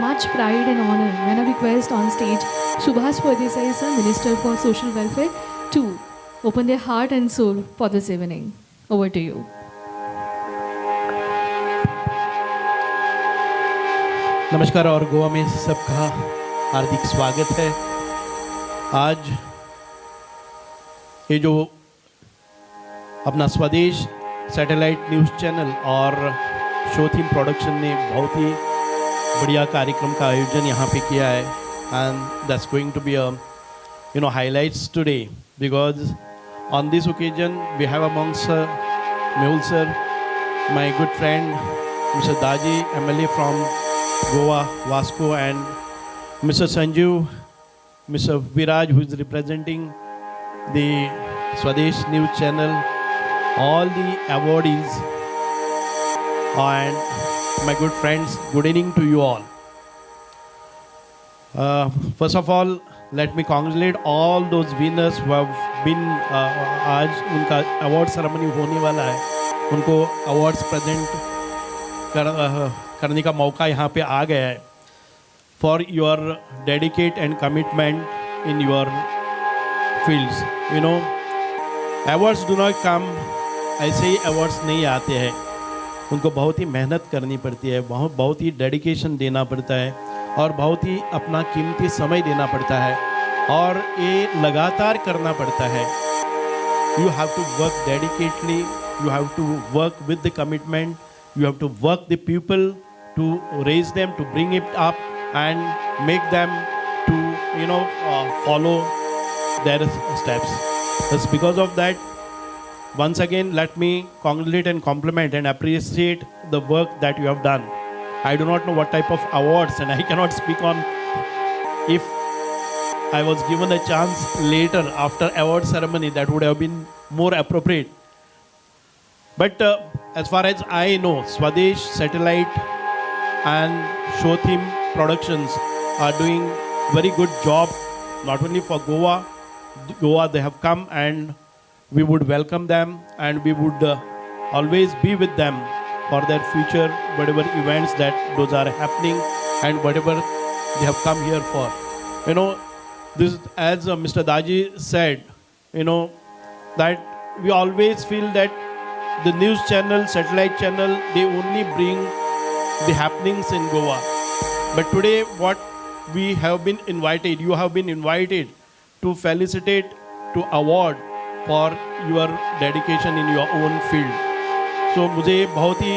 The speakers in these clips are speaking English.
much pride and honor when I request on stage Subhash Pardesai sir, Minister for Social Welfare, to open their heart and soul for this evening. Over to you. नमस्कार और गोवा में सबका हार्दिक स्वागत है। आज ये जो अपना स्वदेश सैटेलाइट न्यूज़ चैनल और शो थीम प्रोडक्शन ने बहुत ही बढ़िया कार्यक्रम का आयोजन यहाँ पे किया है, and that's going to be highlights today, because on this occasion we have amongst Mehul sir, my good friend Mr. Daji, MLA from Goa, Vasco, and Mr. Sanjeev, Mr. Viraj, who is representing the Swadesh News Channel, all the awardees, and my good friends, good evening to you all. First of all, let me congratulate all those winners who have been आज उनका award ceremony होने वाला है, उनको awards present करने का मौका यहाँ पे आ गया है, for your dedicate and commitment in your fields. Awards do not come ऐसे ही, अवार्ड्स नहीं आते हैं, उनको बहुत ही मेहनत करनी पड़ती है, बहुत ही डेडिकेशन देना पड़ता है और बहुत ही अपना कीमती समय देना पड़ता है, और ये लगातार करना पड़ता है। You have to work dedicatedly, you have to work with the commitment, you have to work the people to raise them, to bring it up and make them to follow their steps. Just because of that, once again let me congratulate and compliment and appreciate the work that you have done. I do not know what type of awards, and I cannot speak on. If I was given a chance later after award ceremony, that would have been more appropriate. But as far as I know, Swadesh Satellite and Show Theme Productions are doing very good job, not only for Goa. Goa, they have come, and we would welcome them, and we would always be with them for their future, whatever events that those are happening and whatever they have come here for. This, as Mr. Daji said, that we always feel that the news channel, satellite channel, they only bring the happenings in Goa. But today what we have been invited, you have been invited to felicitate, to award for your dedication in your own field. So मुझे बहुत ही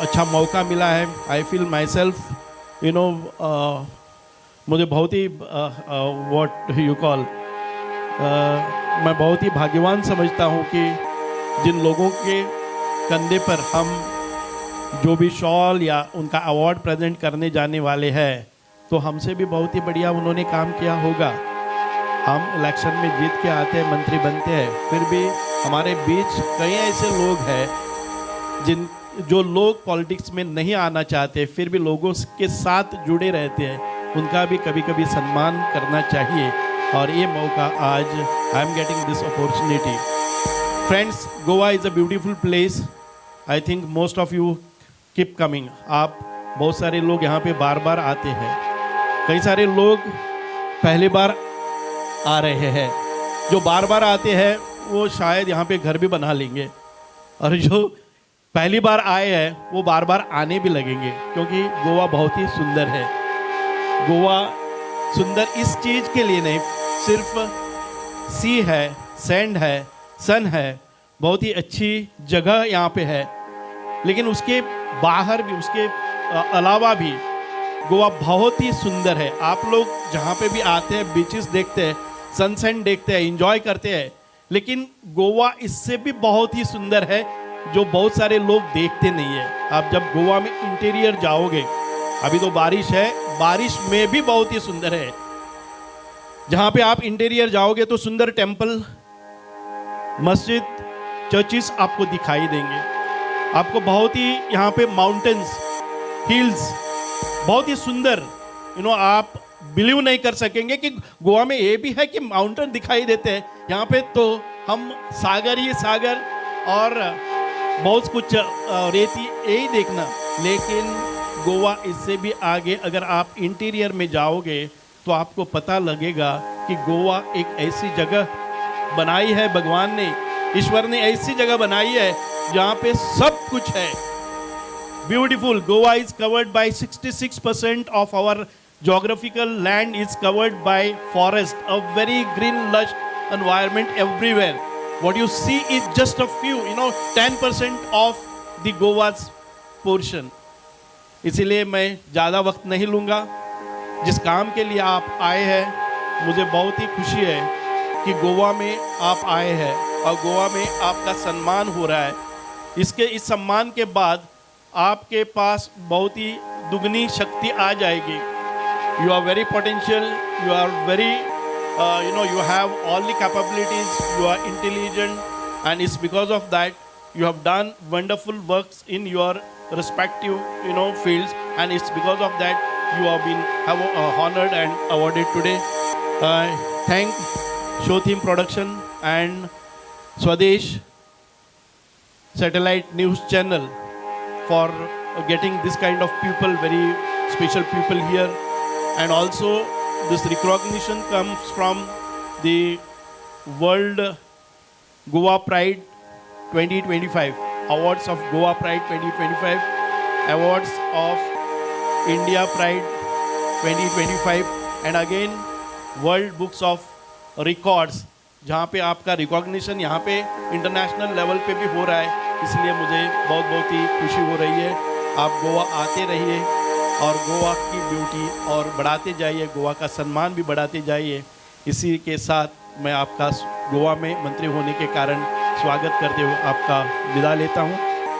अच्छा मौका मिला है. I feel myself, मुझे बहुत ही what you call, मैं बहुत ही भाग्यवान समझता हूँ कि जिन लोगों के कंधे पर हम जो भी शॉल या उनका अवार्ड प्रेजेंट करने जाने वाले हैं, तो हमसे भी बहुत ही बढ़िया उन्होंने काम किया होगा. हम इलेक्शन में जीत के आते हैं, मंत्री बनते हैं, फिर भी हमारे बीच कई ऐसे लोग हैं जो लोग पॉलिटिक्स में नहीं आना चाहते, फिर भी लोगों के साथ जुड़े रहते हैं. उनका भी कभी कभी सम्मान करना चाहिए, और ये मौका आज I am getting this opportunity. Friends, Goa is a beautiful place. I think most of you keep coming. आप बहुत सारे लोग यहाँ पे बार बार आते हैं. कई सारे लोग पहली बार आ रहे हैं. जो बार बार आते हैं वो शायद यहाँ पे घर भी बना लेंगे, और जो पहली बार आए हैं वो बार बार आने भी लगेंगे, क्योंकि गोवा बहुत ही सुंदर है. गोवा सुंदर इस चीज़ के लिए नहीं, सिर्फ सी है, सैंड है, सन है, बहुत ही अच्छी जगह यहाँ पे है, लेकिन उसके बाहर भी, उसके अलावा भी गोवा बहुत ही सुंदर है. आप लोग जहाँ पे भी आते हैं, बीचेस देखते हैं, सनसेट देखते हैं, एंजॉय करते हैं, लेकिन गोवा इससे भी बहुत ही सुंदर है, जो बहुत सारे लोग देखते नहीं है. आप जब गोवा में इंटीरियर जाओगे, अभी तो बारिश है, बारिश में भी बहुत ही सुंदर है. जहाँ पे आप इंटीरियर जाओगे तो सुंदर टेम्पल, मस्जिद, चर्चिस आपको दिखाई देंगे. आपको बहुत ही यहाँ पे माउंटेन्स, हिल्स, बहुत ही सुंदर, आप बिलीव नहीं कर सकेंगे कि गोवा में ये भी है कि माउंटेन दिखाई देते हैं. यहाँ पे तो हम सागर ही सागर और बहुत कुछ रेती यही देखना, लेकिन गोवा इससे भी आगे, अगर आप इंटीरियर में जाओगे तो आपको पता लगेगा कि गोवा एक ऐसी जगह बनाई है भगवान ने, ईश्वर ने ऐसी जगह बनाई है जहाँ पे सब कुछ है. Beautiful. Goa is covered by 66% of our geographical land is covered by forest, a very green, lush environment everywhere. What you see is just a few, 10% of the Goa's portion. इसीलिए मैं ज़्यादा वक्त नहीं लूँगा. जिस काम के लिए आप आए हैं, मुझे बहुत ही खुशी है कि गोवा में आप आए हैं और गोवा में आपका सम्मान हो रहा है. इस सम्मान के बाद आपके पास बहुत ही दुगनी शक्ति आ जाएगी. You are very potential, you are very you have all the capabilities, you are intelligent, and it's because of that you have done wonderful works in your respective fields, and it's because of that you have been honored and awarded today. Thank Show Theme Production and Swadesh Satellite News Channel for getting this kind of people, very special people here. And also this recognition comes from the World Goa Pride 2025, Awards of Goa Pride 2025, Awards of India Pride 2025, and again World Books of Records, जहाँ पे आपका recognition यहाँ पे international level पे भी हो रहा है. इसलिए मुझे बहुत बहुत ही खुशी हो रही है. आप गोवा आते रहिए और गोवा की ब्यूटी और बढ़ाते जाइए, गोवा का सम्मान भी बढ़ाते जाइए. इसी के साथ मैं आपका गोवा में मंत्री होने के कारण स्वागत करते हुए आपका विदा लेता हूँ.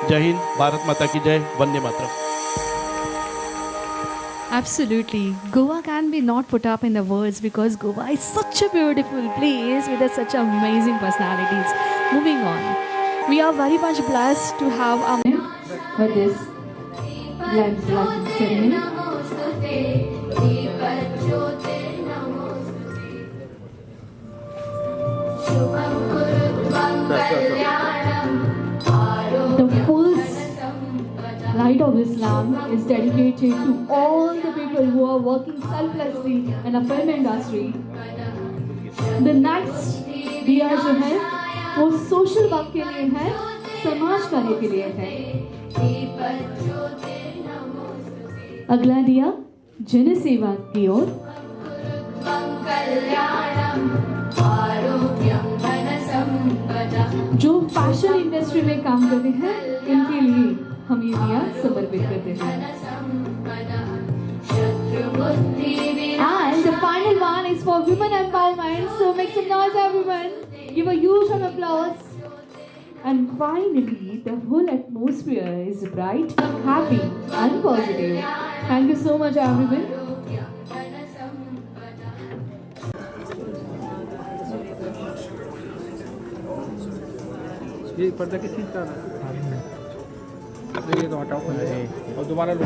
जय हिंद, भारत माता की जय, Vande Mataram. Absolutely. Goa can be not put up in the words because Goa is such a beautiful place with such amazing personalities. Moving on. We are very much blessed to have Amin for this grand ceremony. The full light of Islam is dedicated to all the people who are working selflessly in the film industry. The next दिया जो है वो social work के लिए है, समाज कार्य के लिए है. अगला दिया जन सेवा की ओर. जो फैशन इंडस्ट्री में काम करते हैं इनके लिए हम ये दिया समर्पित करते हैं. And the final one is for women empowerment. So make some noise, everyone. Give a huge round of applause. And finally, the whole atmosphere is bright, happy, and positive. Thank you so much, everyone. ये पर्दा किस चीज़ का है? ये तो हटाओ और दोबारा लो.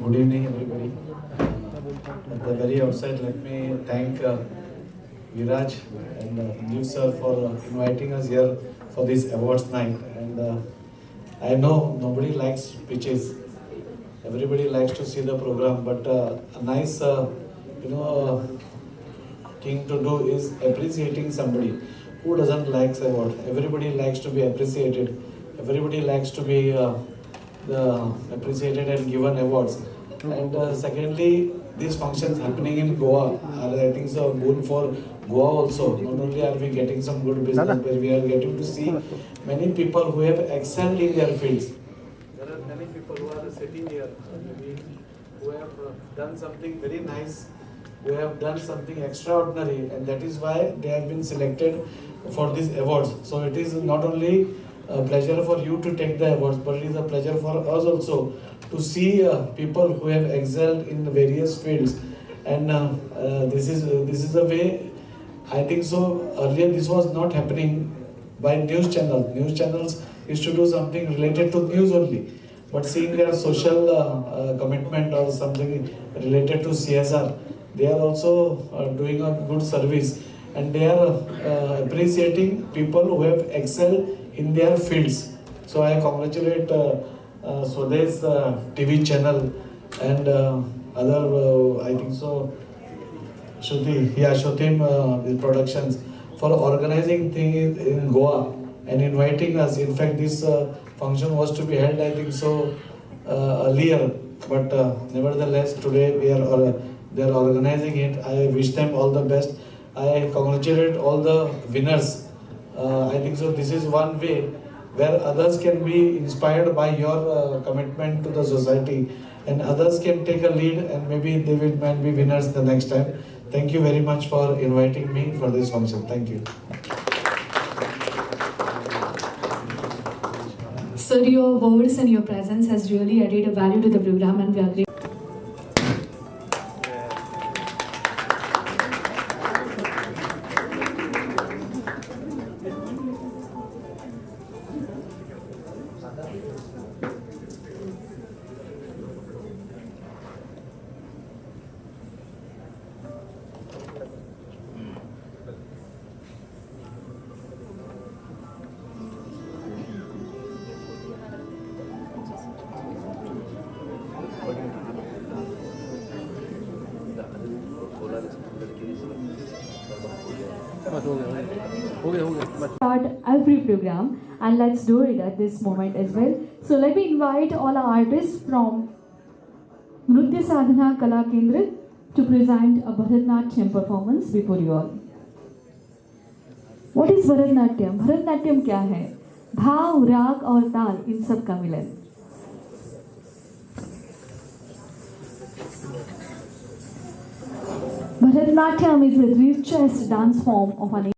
Good evening, everybody. At the very outset, let me thank Viraj and Sanjeev sir for inviting us here for this awards night. And I know nobody likes speeches. Everybody likes to see the program, but a nice, thing to do is appreciating somebody. Who doesn't like award? Everybody likes to be appreciated. Everybody likes to be appreciated and given awards. And secondly, these functions happening in Goa are, I think, so boon for Goa also. Not only are we getting some good business, but we are getting to see many people who have excelled in their fields. There are many people who are sitting here, who have done something very nice, who have done something extraordinary, and that is why they have been selected for these awards. So it is not only a pleasure for you to take the awards, but it is a pleasure for us also to see people who have excelled in various fields. And this is a way, I think so, earlier this was not happening by news channels. News channels used to do something related to news only. But seeing their social commitment or something related to CSR, they are also doing a good service, and they are appreciating people who have excelled in their fields. So I congratulate Swadesh TV channel and other, I think so, Shrutim Productions for organizing things in Goa and inviting us. In fact, this function was to be held, I think so, earlier, but nevertheless, today they are organizing it. I wish them all the best. I congratulate all the winners. I think so. This is one way where others can be inspired by your commitment to the society, and others can take a lead, and maybe they might be winners the next time. Thank you very much for inviting me for this function. Thank you. Sir, your words and your presence has really added a value to the program, and we are grateful. बस हो गया बस Start every program, and let's do it at this moment as well. So let me invite all our artists from Nritya Sadhana Kala Kendra to present a Bharatnatyam performance before you all. What is Bharatnatyam? Bharatnatyam क्या है? भाव, राग और ताल इन सब का मिलन. Bharatnatyam is the richest dance form of an